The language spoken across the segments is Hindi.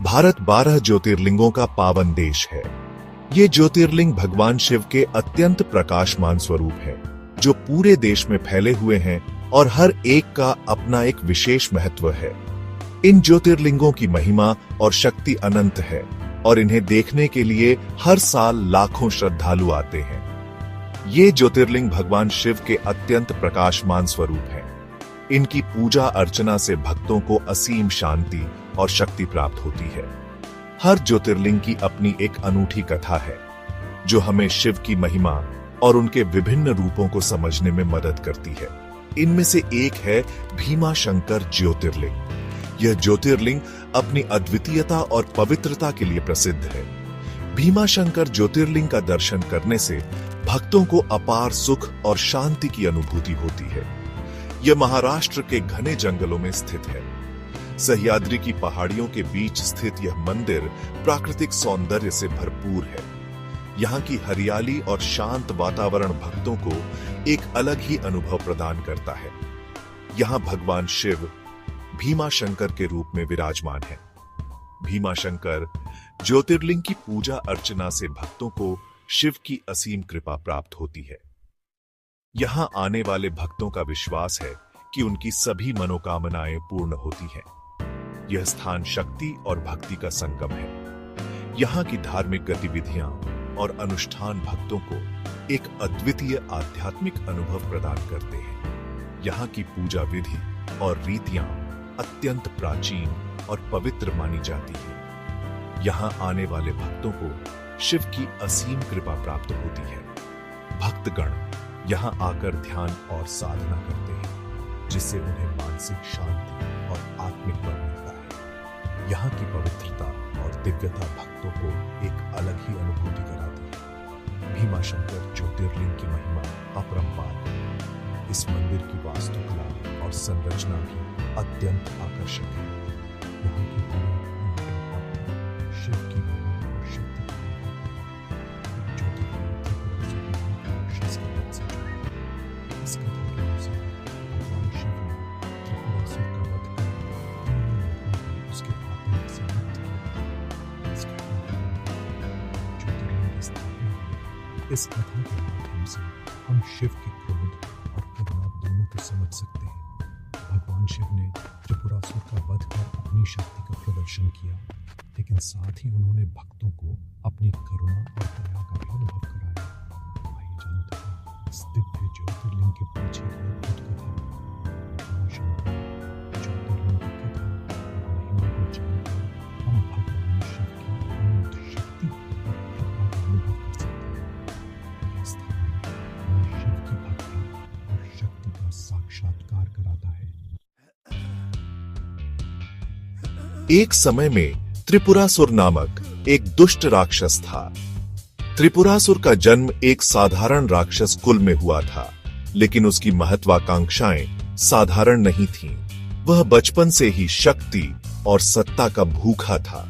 भारत 12 ज्योतिर्लिंगों का पावन देश है। ये ज्योतिर्लिंग भगवान शिव के अत्यंत प्रकाशमान स्वरूप है, जो पूरे देश में फैले हुए हैं और हर एक का अपना एक विशेष महत्व है। इन ज्योतिर्लिंगों की महिमा और शक्ति अनंत है और इन्हें देखने के लिए हर साल लाखों श्रद्धालु आते हैं। ये ज्योतिर्लिंग भगवान शिव के अत्यंत प्रकाशमान स्वरूप हैं। इनकी पूजा अर्चना से भक्तों को असीम शांति और शक्ति प्राप्त होती है। हर ज्योतिर्लिंग की अपनी एक अनूठी कथा है, जो हमें शिव की महिमा और उनके विभिन्न रूपों को समझने में मदद करती है। इनमें से एक है भीमाशंकर ज्योतिर्लिंग। यह ज्योतिर्लिंग अपनी अद्वितीयता और पवित्रता के लिए प्रसिद्ध है। भीमाशंकर ज्योतिर्लिंग का दर्शन करने से भक्तों को अपार सुख और शांति की अनुभूति होती है। यह महाराष्ट्र के घने जंगलों में स्थित है। सह्याद्री की पहाड़ियों के बीच स्थित यह मंदिर प्राकृतिक सौंदर्य से भरपूर है। यहाँ की हरियाली और शांत वातावरण भक्तों को एक अलग ही अनुभव प्रदान करता है। यहाँ भगवान शिव भीमाशंकर के रूप में विराजमान है। भीमाशंकर ज्योतिर्लिंग की पूजा अर्चना से भक्तों को शिव की असीम कृपा प्राप्त होती है। यहाँ आने वाले भक्तों का विश्वास है कि उनकी सभी मनोकामनाएं पूर्ण होती हैं। यह स्थान शक्ति और भक्ति का संगम है। यहाँ की धार्मिक गतिविधियां और अनुष्ठान भक्तों को एक अद्वितीय आध्यात्मिक अनुभव प्रदान करते हैं। यहाँ की पूजा विधि और रीतियां अत्यंत प्राचीन और पवित्र मानी जाती है। यहाँ आने वाले भक्तों को शिव की असीम कृपा प्राप्त होती है। भक्तगण यहाँ आकर ध्यान और साधना करते हैं, जिससे उन्हें मानसिक शांति और आत्मिक बल मिलता है। यहाँ की पवित्रता और दिव्यता भक्तों को एक अलग ही अनुभूति कराती है। भीमाशंकर ज्योतिर्लिंग की महिमा अपरंपार है। इस मंदिर की वास्तुकला और संरचना भी अत्यंत आकर्षक है। यहाँ की शिव की महिमा और शक्ति इस कथा के माध्यम से हम शिव के क्रोध और करुणा दोनों को समझ सकते हैं। भगवान शिव ने त्रिपुरासुर का वध कर अपनी शक्ति का प्रदर्शन किया, लेकिन साथ ही उन्होंने भक्तों को अपनी करुणा और दया का भी अनुभव कराया। आइए जानते हैं इस दिव्य ज्योतिर्लिंग के पीछे की अद्भुत कथा। भीमाशंकर ज्योतिर्लिंग की कथा और महिमा को जानकर हम भगवान शिव की अनंत शक्ति और कृपा का अनुभव कर सकते हैं। साक्षात्कार कराता है। एक समय में त्रिपुरासुर नामक एक दुष्ट राक्षस था। त्रिपुरासुर का जन्म एक साधारण राक्षस कुल में हुआ था, लेकिन उसकी महत्वाकांक्षाएं साधारण नहीं थीं। वह बचपन से ही शक्ति और सत्ता का भूखा था।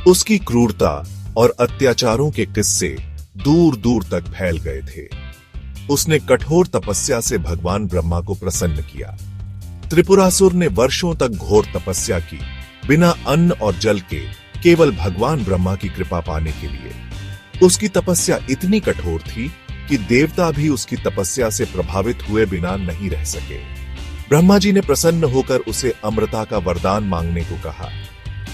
उसकी क्रूरता और अत्याचारों के किस्से दूर दूर तक फैल गए थे। उसने कठोर तपस्या से भगवान ब्रह्मा को प्रसन्न किया। त्रिपुरासुर ने वर्षों तक घोर तपस्या की, बिना अन्न और जल के, केवल भगवान ब्रह्मा की कृपा पाने के लिए। उसकी तपस्या इतनी कठोर थी कि देवता भी उसकी तपस्या से प्रभावित हुए बिना नहीं रह सके। ब्रह्मा जी ने प्रसन्न होकर उसे अमृता का वरदान मांगने को कहा।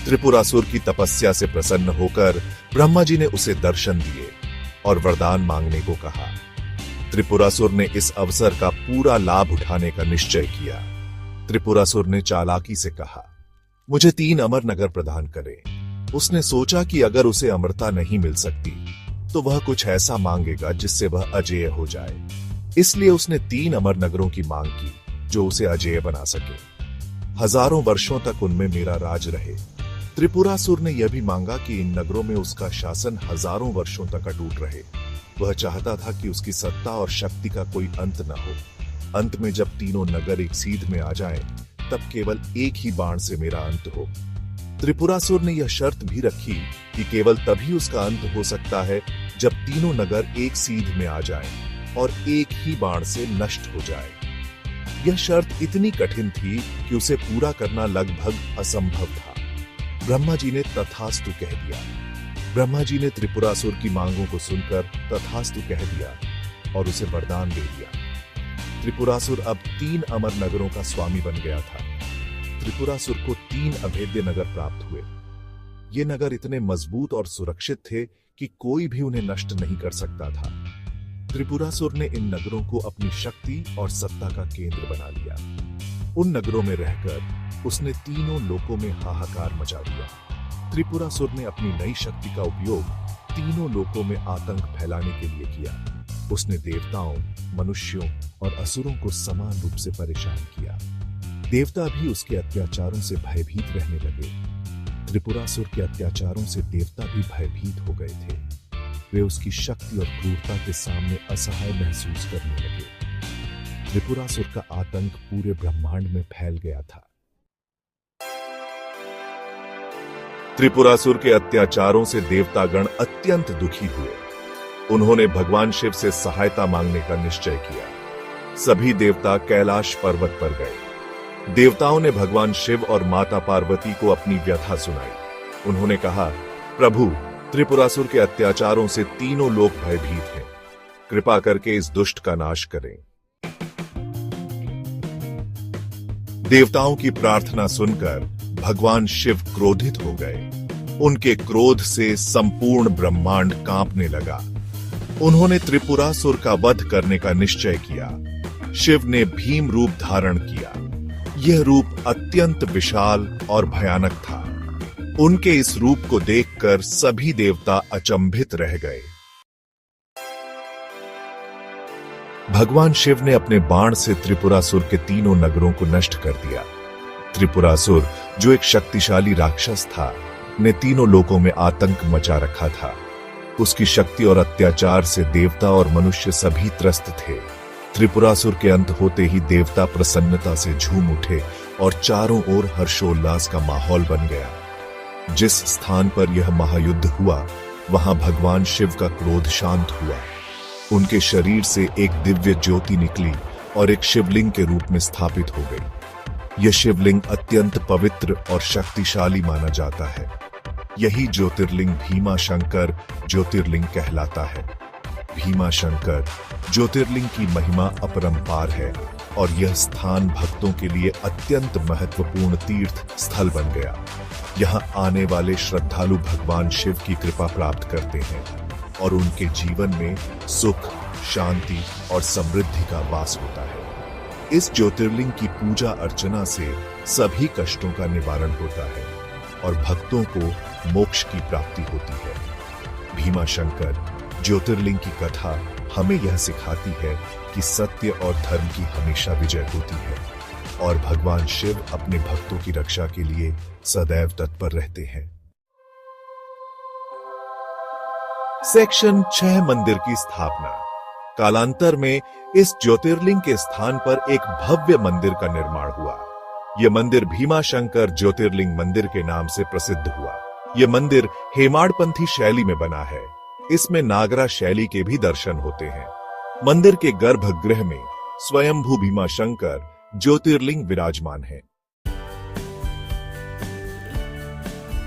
त्रिपुरासुर की तपस्या से प्रसन्न होकर ब्रह्मा जी ने उसे दर्शन दिए और वरदान मांगने को कहा। त्रिपुरासुर ने इस अवसर का पूरा लाभ उठाने का निश्चय किया। त्रिपुरासुर ने चालाकी से कहा, मुझे 3 अमर नगर प्रदान करें। उसने सोचा कि अगर उसे अमरता नहीं मिल सकती तो वह कुछ ऐसा मांगेगा जिससे वह अजेय हो जाए। इसलिए उसने 3 अमर नगरों की मांग की, जो उसे अजेय बना सके। हजारों वर्षों तक उनमें मेरा राज रहे। त्रिपुरासुर ने यह भी मांगा कि इन नगरों में उसका शासन हजारों वर्षों तक अटूट रहे। वह चाहता था कि उसकी सत्ता और शक्ति का कोई अंत न हो। अंत में जब तीनों नगर एक सीध में आ जाएं, तब केवल एक ही बाण से मेरा अंत हो। त्रिपुरासुर ने यह शर्त भी रखी कि केवल तभी उसका अंत हो सकता है जब तीनों नगर एक सीध में आ जाएं और एक ही बाण से नष्ट हो जाए। यह शर्त इतनी कठिन थी कि उसे पूरा करना लगभग असंभव था। ब्रह्मा जी ने तथास्तु कह दिया। ब्रह्मा जी ने त्रिपुरासुर की मांगों को सुनकर तथास्तु कह दिया और उसे वरदान दे दिया। त्रिपुरासुर अब 3 अमर नगरों का स्वामी बन गया था। त्रिपुरासुर को 3 अभेद्य नगर प्राप्त हुए। ये नगर इतने मजबूत और सुरक्षित थे कि कोई भी उन्हें नष्ट नहीं कर सकता था। त्रिपुरासुर ने इन नगरों को अपनी शक्ति और सत्ता का केंद्र बना लिया। उन नगरों में रहकर उसने तीनों लोकों में हाहाकार मचा दिया। त्रिपुरासुर ने अपनी नई शक्ति का उपयोग तीनों लोकों में आतंक फैलाने के लिए किया। उसने देवताओं, मनुष्यों और असुरों को समान रूप से परेशान किया। देवता भी उसके अत्याचारों से भयभीत रहने लगे। त्रिपुरासुर के अत्याचारों से देवता भी भयभीत हो गए थे। वे उसकी शक्ति और क्रूरता के सामने असहाय महसूस करने लगे। त्रिपुरासुर का आतंक पूरे ब्रह्मांड में फैल गया था। त्रिपुरासुर के अत्याचारों से देवतागण अत्यंत दुखी हुए। उन्होंने भगवान शिव से सहायता मांगने का निश्चय किया। सभी देवता कैलाश पर्वत पर गए। देवताओं ने भगवान शिव और माता पार्वती को अपनी व्यथा सुनाई। उन्होंने कहा, प्रभु, त्रिपुरासुर के अत्याचारों से तीनों लोग भयभीत हैं। कृपा करके इस दुष्ट का नाश करें। देवताओं की प्रार्थना सुनकर भगवान शिव क्रोधित हो गए। उनके क्रोध से संपूर्ण ब्रह्मांड कांपने लगा। उन्होंने त्रिपुरासुर का वध करने का निश्चय किया। शिव ने भीम रूप धारण किया। यह रूप अत्यंत विशाल और भयानक था। उनके इस रूप को देखकर सभी देवता अचंभित रह गए। भगवान शिव ने अपने बाण से त्रिपुरासुर के तीनों नगरों को नष्ट कर दिया। त्रिपुरासुर, जो एक शक्तिशाली राक्षस था, ने तीनों लोकों में आतंक मचा रखा था। उसकी शक्ति और अत्याचार से देवता और मनुष्य सभी त्रस्त थे। त्रिपुरासुर के अंत होते ही देवता प्रसन्नता से झूम उठे और चारों ओर हर्षोल्लास का माहौल बन गया। जिस स्थान पर यह महायुद्ध हुआ, वहां भगवान शिव का क्रोध शांत हुआ। उनके शरीर से एक दिव्य ज्योति निकली और एक शिवलिंग के रूप में स्थापित हो गई। यह शिवलिंग अत्यंत पवित्र और शक्तिशाली माना जाता है। यही ज्योतिर्लिंग भीमाशंकर ज्योतिर्लिंग कहलाता है। भीमाशंकर ज्योतिर्लिंग की महिमा अपरंपार है और यह स्थान भक्तों के लिए अत्यंत महत्वपूर्ण तीर्थ स्थल बन गया। यहाँ आने वाले श्रद्धालु भगवान शिव की कृपा प्राप्त करते हैं और उनके जीवन में सुख, शांति और समृद्धि का वास होता है। इस ज्योतिर्लिंग की पूजा अर्चना से सभी कष्टों का निवारण होता है और भक्तों को मोक्ष की प्राप्ति होती है। भीमाशंकर ज्योतिर्लिंग की कथा हमें यह सिखाती है कि सत्य और धर्म की हमेशा विजय होती है और भगवान शिव अपने भक्तों की रक्षा के लिए सदैव तत्पर रहते हैं। सेक्शन 6 मंदिर की स्थापना। कालांतर में इस ज्योतिर्लिंग के स्थान पर एक भव्य मंदिर का निर्माण हुआ। यह मंदिर भीमाशंकर ज्योतिर्लिंग मंदिर के नाम से प्रसिद्ध हुआ। यह मंदिर हेमाडपंथी शैली में बना है। इसमें नागरा शैली के भी दर्शन होते हैं। मंदिर के गर्भगृह में स्वयंभू भीमाशंकर ज्योतिर्लिंग विराजमान है।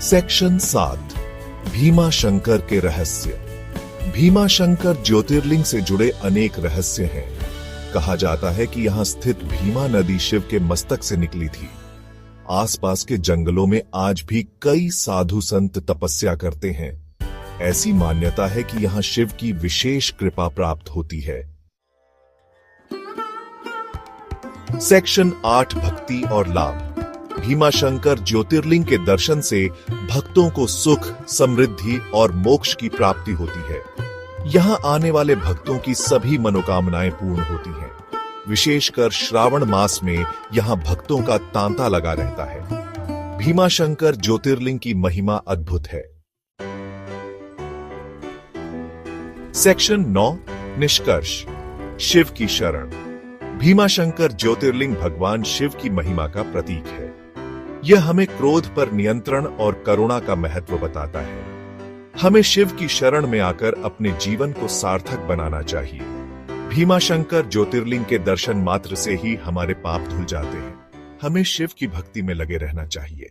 सेक्शन 7 भीमाशंकर के रहस्य। भीमाशंकर ज्योतिर्लिंग से जुड़े अनेक रहस्य हैं। कहा जाता है कि यहाँ स्थित भीमा नदी शिव के मस्तक से निकली थी। आसपास के जंगलों में आज भी कई साधु संत तपस्या करते हैं। ऐसी मान्यता है कि यहाँ शिव की विशेष कृपा प्राप्त होती है। सेक्शन 8 भक्ति और लाभ। भीमाशंकर ज्योतिर्लिंग के दर्शन से भक्तों को सुख, समृद्धि और मोक्ष की प्राप्ति होती है। यहाँ आने वाले भक्तों की सभी मनोकामनाएं पूर्ण होती हैं। विशेषकर श्रावण मास में यहाँ भक्तों का तांता लगा रहता है। भीमाशंकर ज्योतिर्लिंग की महिमा अद्भुत है। सेक्शन 9 निष्कर्ष। शिव की शरण। भीमाशंकर ज्योतिर्लिंग भगवान शिव की महिमा का प्रतीक है। यह हमें क्रोध पर नियंत्रण और करुणा का महत्व बताता है। हमें शिव की शरण में आकर अपने जीवन को सार्थक बनाना चाहिए। भीमाशंकर ज्योतिर्लिंग के दर्शन मात्र से ही हमारे पाप धुल जाते हैं। हमें शिव की भक्ति में लगे रहना चाहिए।